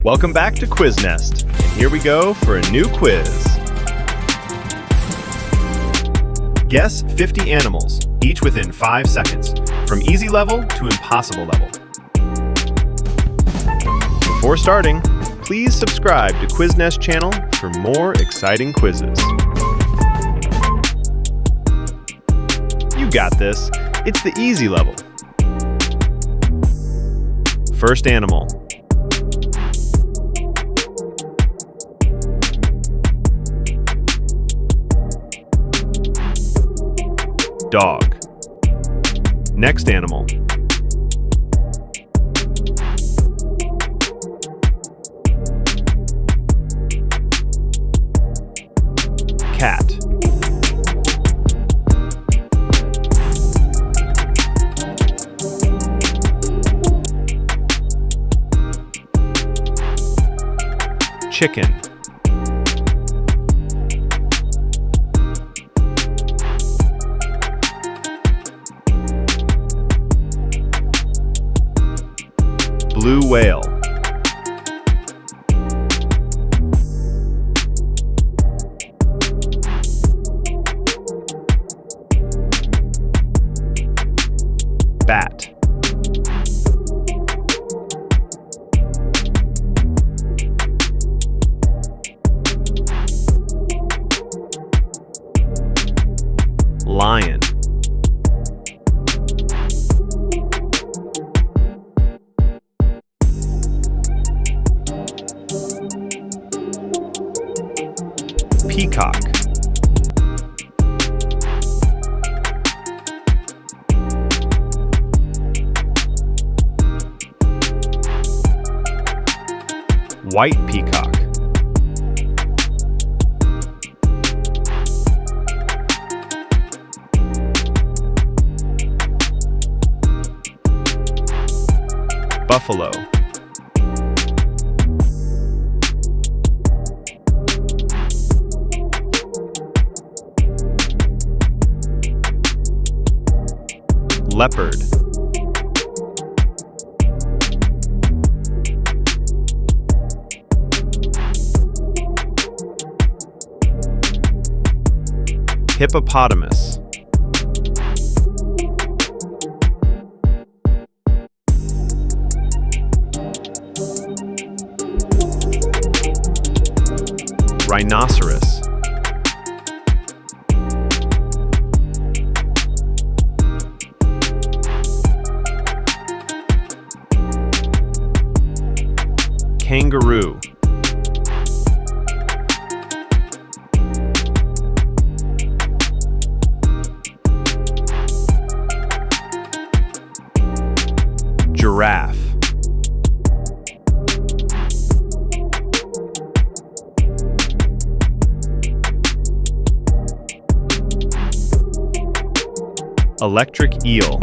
Welcome back to QuizNest, and here we go for a new quiz. Guess 50 animals, each within 5 seconds, from easy level to impossible level. Before starting, please subscribe to QuizNest channel for more exciting quizzes. You got this. It's the easy level. First animal. Dog. Next animal. Cat. Chicken. Blue whale. Bat. Lion. Peacock. White peacock. Buffalo. Leopard. Hippopotamus. Rhinoceros. Kangaroo. Giraffe. Electric eel.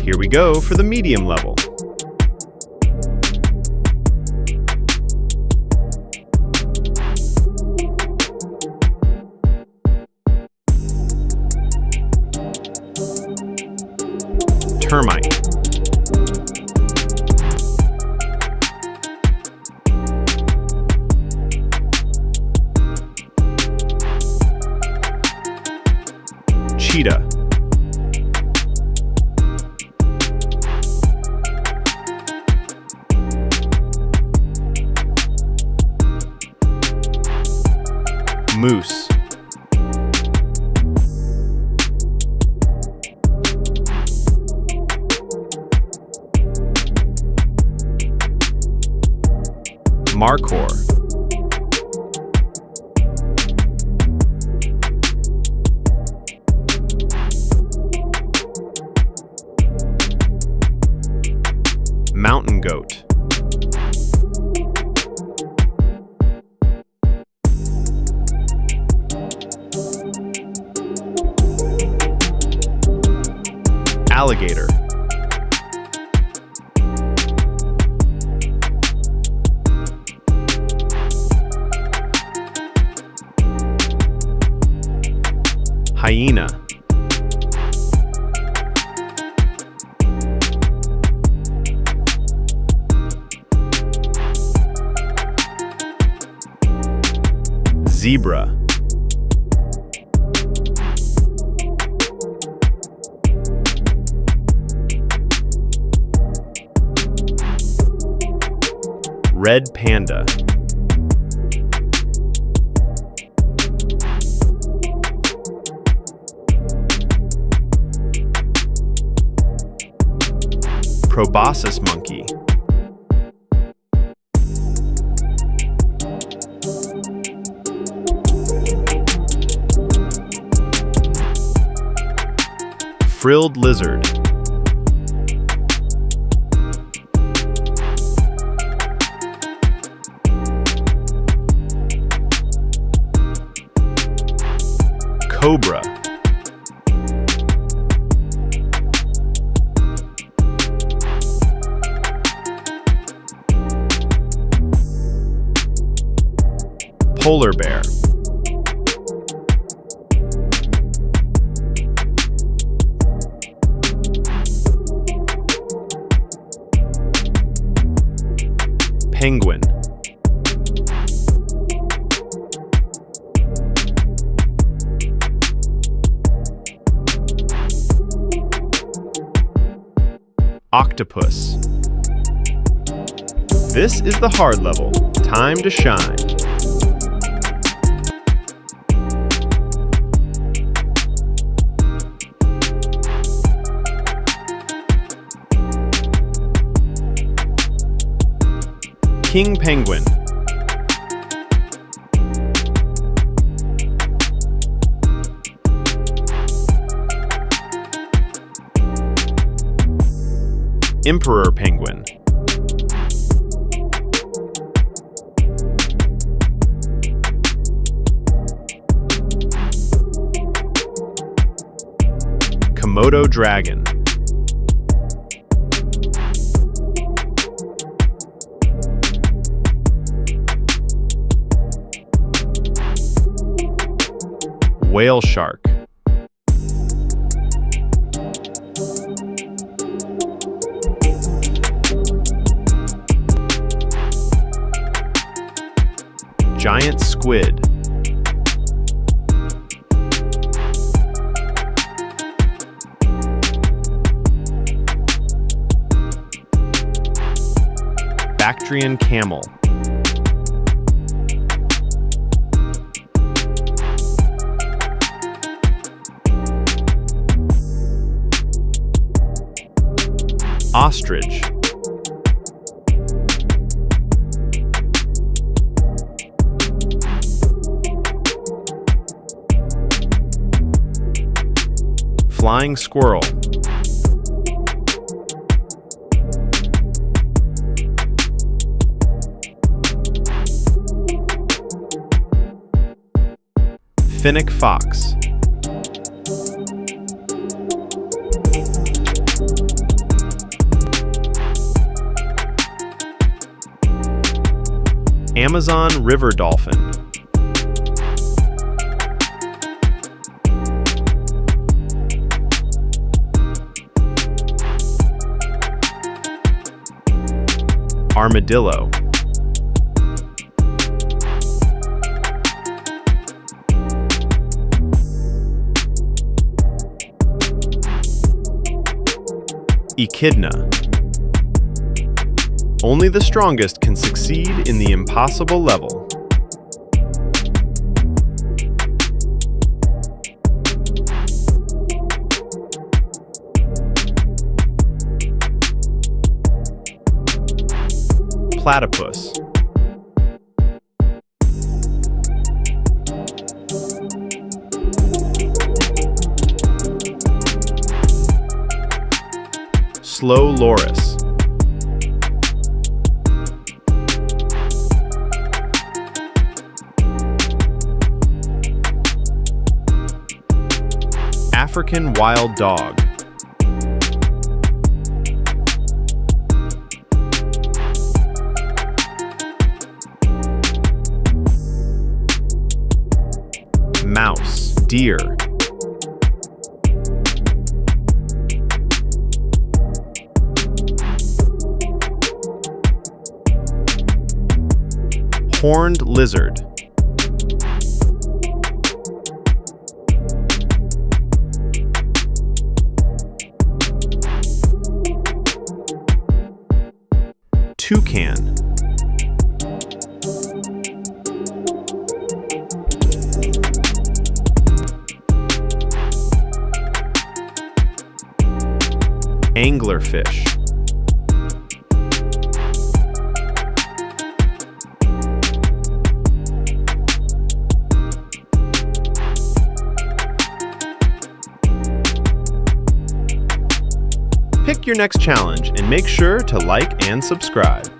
Here we go for the medium level. Termite. Cheetah. Moose. Markhor. Mountain goat. Alligator. Hyena. Zebra. Red panda. Proboscis monkey. Frilled lizard. Cobra. Polar bear. Penguin. Octopus. This is the hard level. Time to shine. King penguin. Emperor penguin. Komodo dragon. Whale shark. Giant squid. Bactrian camel. Ostrich. Flying squirrel. Finnick fox. Amazon river dolphin. Armadillo. Echidna. Only the strongest can succeed in the impossible level. Platypus. Slow loris. African wild dog. Mouse, deer. Horned lizard. toucan. Anglerfish. Pick your next challenge and make sure to like and subscribe.